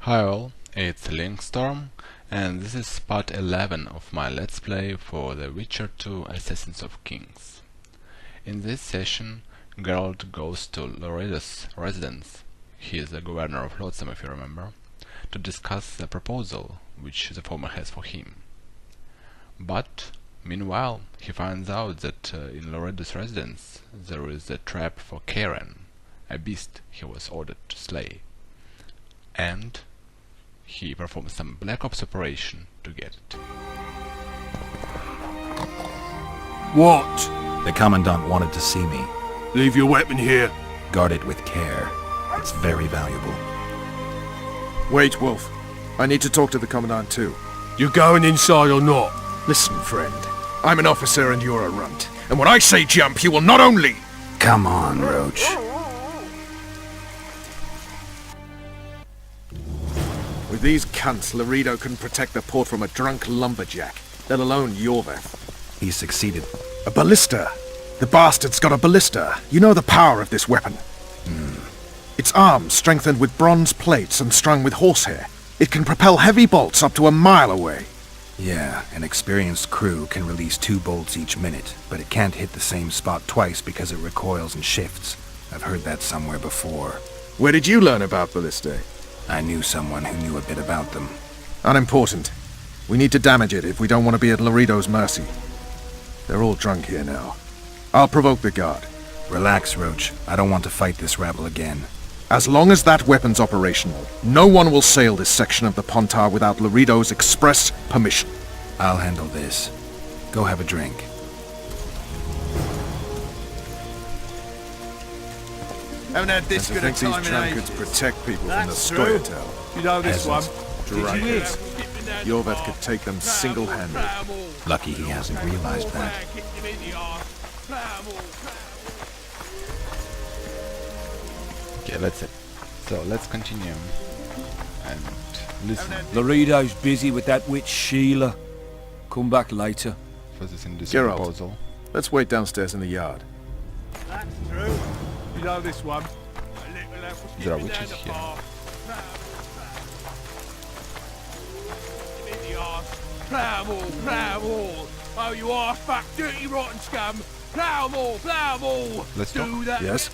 Hi all, it's Lynkstorm, and this is part 11 of my Let's Play for The Witcher 2 Assassins of Kings. In this session, Geralt goes to Loredo's residence, he is the governor of Loredo if you remember, to discuss the proposal which the former has for him. But, meanwhile, he finds out that in Loredo's residence there is a trap for Kayran, a beast he was ordered to slay. And he performs some Black Ops operation to get it. What? The Commandant wanted to see me. Leave your weapon here. Guard it with care. It's very valuable. Wait, Wolf. I need to talk to the Commandant too. You going inside or not? Listen, friend. I'm an officer and you're a runt. And when I say jump, you will not only... Come on, Roche. With these cunts, Loredo couldn't protect the port from a drunk lumberjack, let alone Yorveth. He succeeded. A ballista! The bastard's got a ballista. You know the power of this weapon. Its arms strengthened with bronze plates and strung with horsehair. It can propel heavy bolts up to a mile away. Yeah, an experienced crew can release 2 bolts each minute, but it can't hit the same spot twice because it recoils and shifts. I've heard that somewhere before. Where did you learn about ballistae? I knew someone who knew a bit about them. Unimportant. We need to damage it if we don't want to be at Loredo's mercy. They're all drunk here now. I'll provoke the guard. Relax, Roche. I don't want to fight this rabble again. As long as that weapon's operational, no one will sail this section of the Pontar without Loredo's express permission. I'll handle this. Go have a drink. Haven't had this And to good a think these time in drunkards ages. protect people That's from the true. Scoia'tael. You know this one. Peasants. Did you Drunkards. hear? Yorveth could take them single-handed. Lucky he hasn't realized that. Okay, that's it. So let's continue and listen Loredo's busy with that witch Sheila. Come back later. for this indecent Geralt. proposal. Let's wait downstairs in the yard. That's true. You know this one. There are witches here. Plough 'em all, plough 'em all. Oh, you are fat, dirty, rotten scum. Plough 'em all, plough 'em all. Let's Do talk. that. Yes?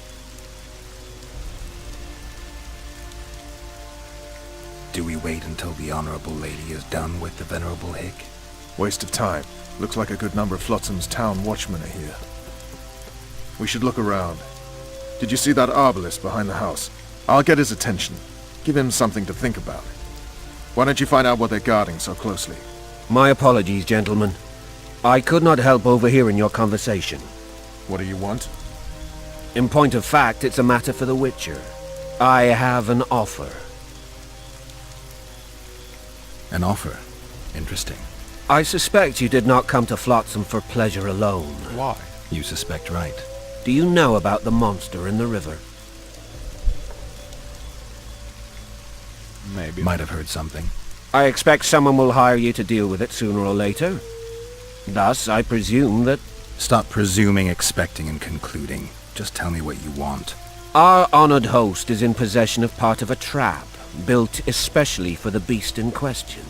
Do we wait until the Honorable Lady is done with the Venerable Hick? Waste of time. Looks like a good number of Flotsam's town watchmen are here. We should look around. Did you see that arbalist behind the house? I'll get his attention. Give him something to think about. Why don't you find out what they're guarding so closely? My apologies, gentlemen. I could not help overhearing your conversation. What do you want? In point of fact, it's a matter for the Witcher. I have an offer. An offer. Interesting. I suspect you did not come to Flotsam for pleasure alone. Why? You suspect right. Do you know about the monster in the river? Maybe. Might have heard something. I expect someone will hire you to deal with it sooner or later. Thus, I presume that Stop presuming, expecting, and concluding. Just tell me what you want. our honored host is in possession of part of a trap, built especially for the beast in question.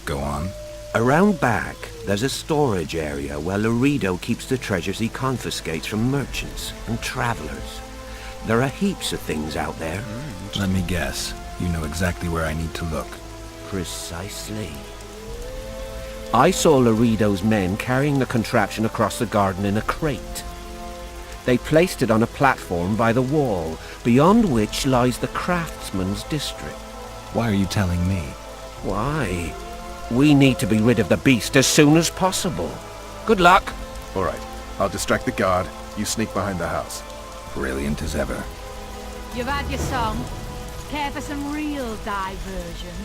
Go on. Around back, there's a storage area where Loredo keeps the treasures he confiscates from merchants and travelers. There are heaps of things out there. Let me guess. You know exactly where I need to look. Precisely. I saw Loredo's men carrying the contraption across the garden in a crate. They placed it on a platform by the wall, beyond which lies the craftsman's district. Why are you telling me? Why? We need to be rid of the beast as soon as possible. Good luck. All right. I'll distract the guard. You sneak behind the house. Brilliant as ever. You've had your song. Care for some real diversion?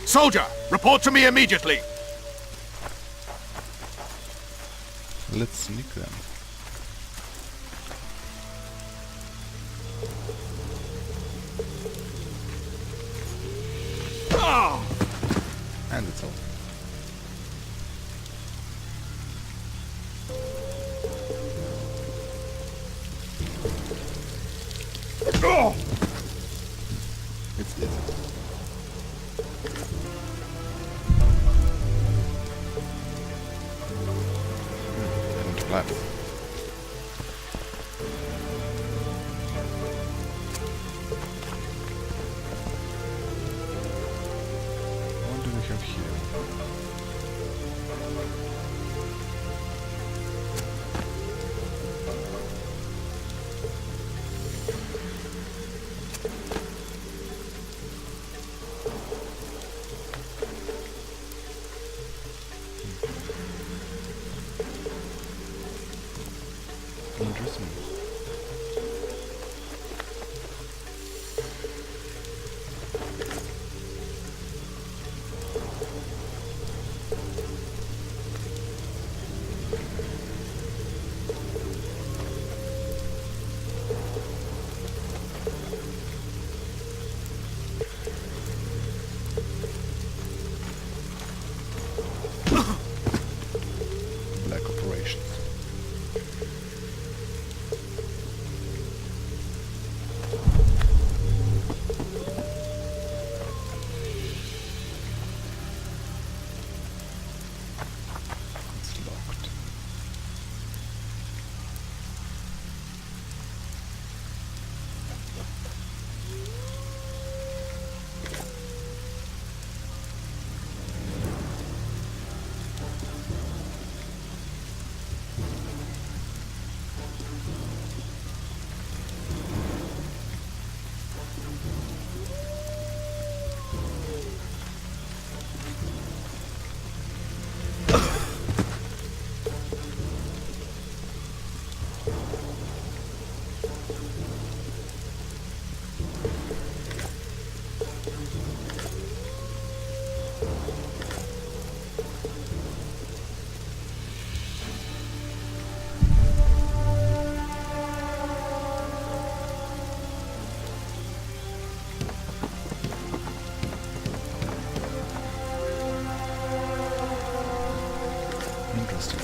Soldier! Report to me immediately! Let's sneak them. And it's all. it's easy. I need to climb. What do we have here? Interesting. Black operations. It's locked. Interesting.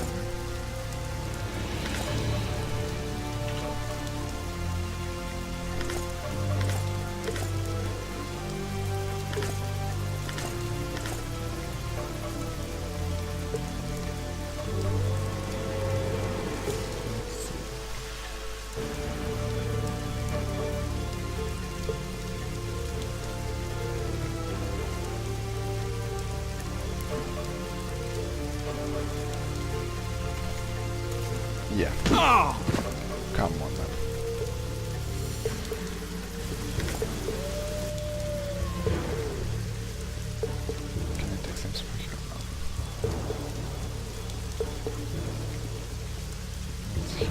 Yeah. Come on then. Can I take some from here now? Let's see.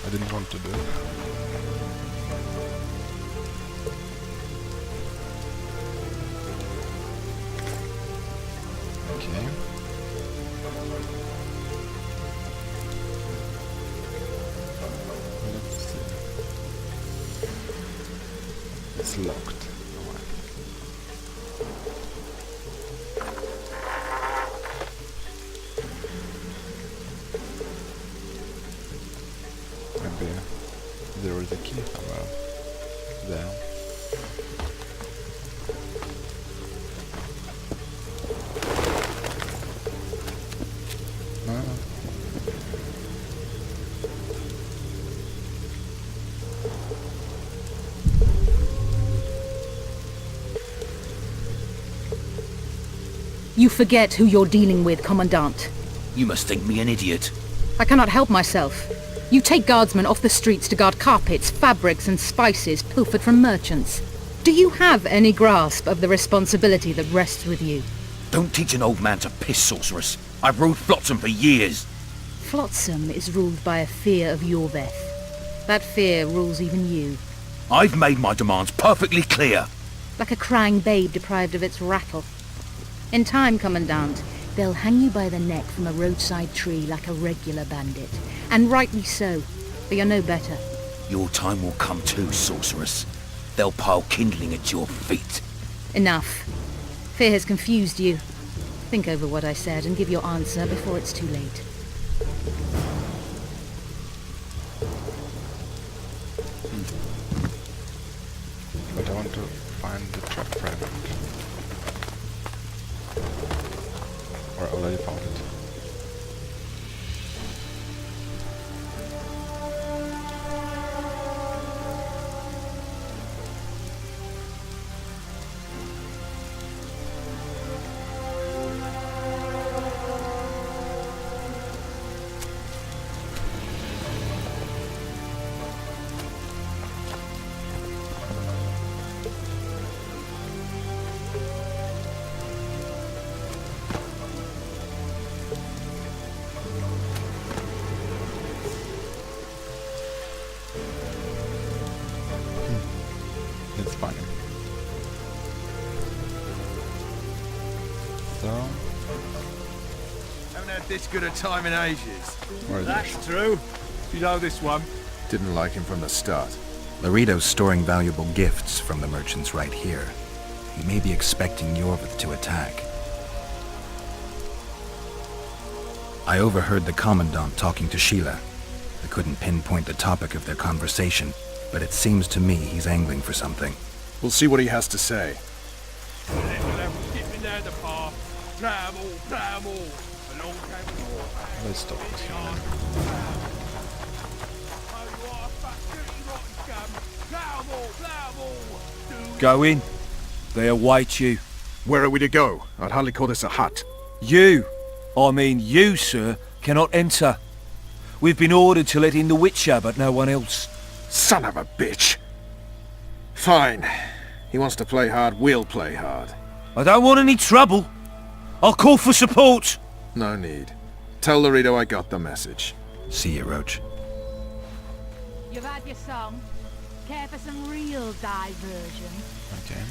I didn't want to do it. Okay. Let's see. It's locked. Alright. Maybe there is a key somewhere there. No, no. You forget who you're dealing with, Commandant. You must think me an idiot. I cannot help myself. You take guardsmen off the streets to guard carpets, fabrics and spices pilfered from merchants. Do you have any grasp of the responsibility that rests with you? Don't teach an old man to piss, sorceress. I've ruled Flotsam for years. Flotsam is ruled by a fear of Yorveth. That fear rules even you. I've made my demands perfectly clear. Like a crying babe deprived of its rattle. In time, Commandant, they'll hang you by the neck from a roadside tree like a regular bandit. And rightly so, for you're no better. Your time will come too, sorceress. They'll pile kindling at your feet. Enough. Fear has confused you. Think over what I said and give your answer before it's too late. But I want to find the trap fragment. Or I already found it. It's funny. So, Haven't had this good a time in ages. where is it? That's true. You know this one. Didn't like him from the start. Loredo's storing valuable gifts from the merchants right here. He may be expecting Yorvith to attack. I overheard the Commandant talking to Sheila. I couldn't pinpoint the topic of their conversation, but it seems to me he's angling for something. We'll see what he has to say. Skipping down the path. Travel, travel. Along came the warpath. Let's stop this here. Oh, you are fat, dirty, rotten scum. Travel, travel. Go in. They await you. Where are we to go? I'd hardly call this a hut. You, you, sir, cannot enter. We've been ordered to let in the Witcher, but no one else. Son of a bitch! Fine. He wants to play hard, we'll play hard. I don't want any trouble. I'll call for support. No need. Tell Loredo I got the message. See you, Roche. You've had your song. Care for some real diversion? Okay.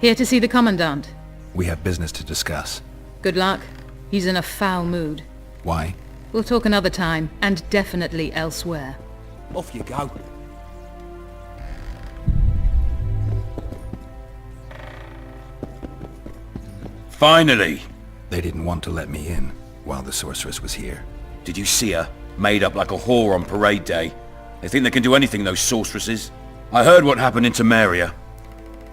Here to see the Commandant. We have business to discuss. Good luck. He's in a foul mood. Why? We'll talk another time, and definitely elsewhere. Off you go. Finally! They didn't want to let me in while the sorceress was here. Did you see her? Made up like a whore on parade day. They think they can do anything, those sorceresses. I heard what happened in Temeria.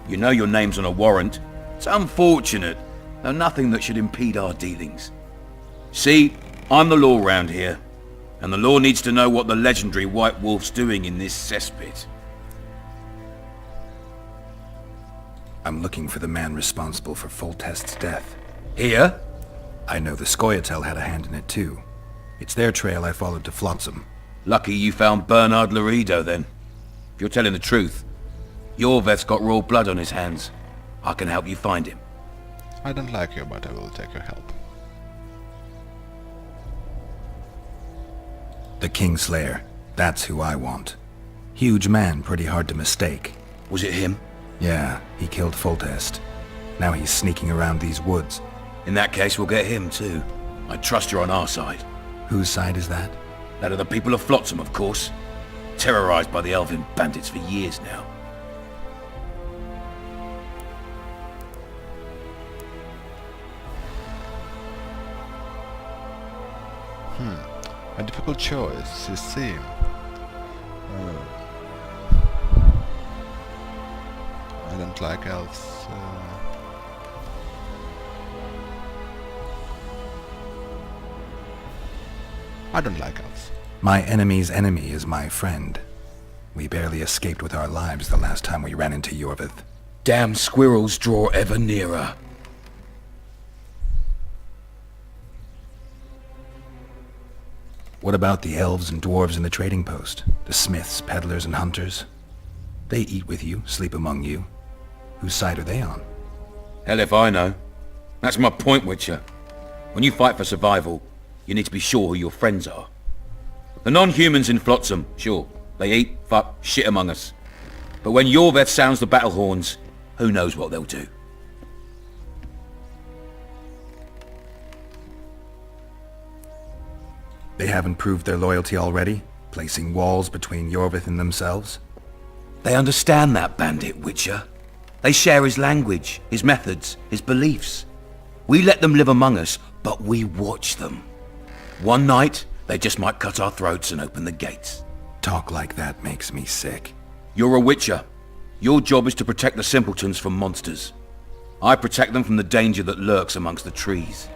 You know your name's on a warrant. It's unfortunate, though nothing that should impede our dealings. See, I'm the law round here, and the law needs to know what the legendary White Wolf's doing in this cesspit. I'm looking for the man responsible for Foltest's death. Here? I know the Scoia'tael had a hand in it too. It's their trail I followed to Flotsam. Lucky you found Bernard Loredo, then. If you're telling the truth, Yorveth's got royal blood on his hands. I can help you find him. I don't like you, but I will take your help. The Kingslayer. That's who I want. Huge man, pretty hard to mistake. Was it him? Yeah, he killed Foltest. Now he's sneaking around these woods. In that case, we'll get him too. I trust you're on our side. Whose side is that? That of the people of Flotsam, of course. Terrorized by the elven bandits for years now. A difficult choice, you see. I don't like elves. I don't like elves. My enemy's enemy is my friend. We barely escaped with our lives the last time we ran into Yorvith. Damn squirrels draw ever nearer. What about the elves and dwarves in the trading post? The smiths, peddlers, and hunters? They eat with you, sleep among you. Whose side are they on? Hell if I know. That's my point, Witcher. When you fight for survival, you need to be sure who your friends are. The non-humans in Flotsam, sure, they eat, fuck, shit among us. But when Yorveth sounds the battle horns, who knows what they'll do. They haven't proved their loyalty already, placing walls between Yorveth and themselves? They understand that, bandit, Witcher. They share his language, his methods, his beliefs. We let them live among us, but we watch them. One night, they just might cut our throats and open the gates. Talk like that makes me sick. You're a Witcher. Your job is to protect the simpletons from monsters. I protect them from the danger that lurks amongst the trees.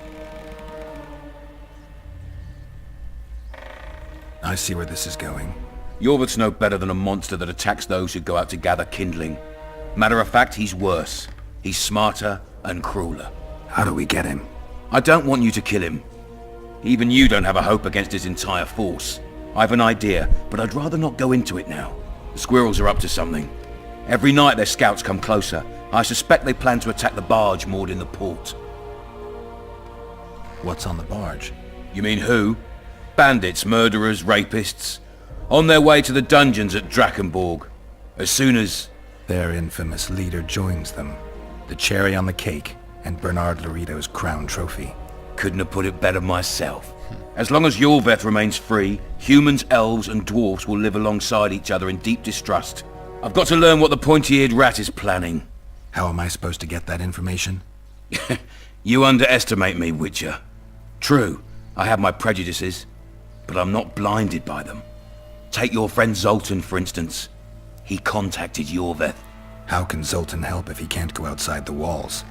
I see where this is going. Yorveth's no better than a monster that attacks those who go out to gather kindling. Matter of fact, he's worse. He's smarter and crueler. How do we get him? I don't want you to kill him. Even you don't have a hope against his entire force. I've an idea, but I'd rather not go into it now. The squirrels are up to something. Every night their scouts come closer. I suspect they plan to attack the barge moored in the port. What's on the barge? You mean who? Bandits, murderers, rapists. On their way to the dungeons at Drakenborg. As soon as... Their infamous leader joins them. The cherry on the cake, and Bernard Loredo's crown trophy. Couldn't have put it better myself. As long as Yorveth remains free, humans, elves, and dwarfs will live alongside each other in deep distrust. I've got to learn what the pointy-eared rat is planning. How am I supposed to get that information? You underestimate me, Witcher. True, I have my prejudices, but I'm not blinded by them. Take your friend Zoltan, for instance. He contacted Yorveth. How can Zoltan help if he can't go outside the walls?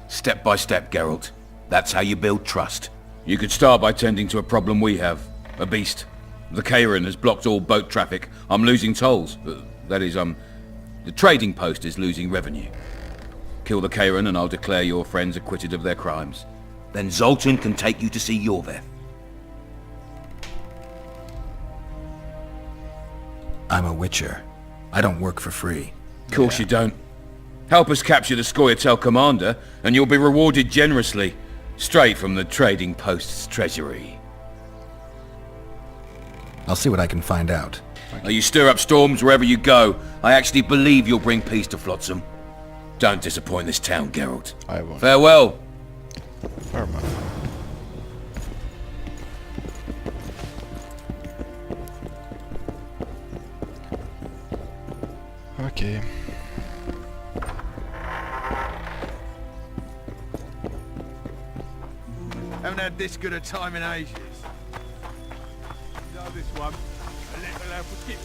Step by step, Geralt. That's how you build trust. You could start by tending to a problem we have. A beast. The Kayran has blocked all boat traffic. I'm losing tolls. That is, the trading post is losing revenue. Kill the Kayran and I'll declare your friends acquitted of their crimes. Then Zoltan can take you to see Yorveth. I'm a witcher. I don't work for free. Of course you don't. Help us capture the Scoia'tael commander, and you'll be rewarded generously. Straight from the trading post's treasury. I'll see what I can find out. You stir up storms wherever you go. I actually believe you'll bring peace to Flotsam. Don't disappoint this town, Geralt. I won't. Farewell. Farewell. Okay. Haven't had this good a time in ages. Know this one. A little elf will skip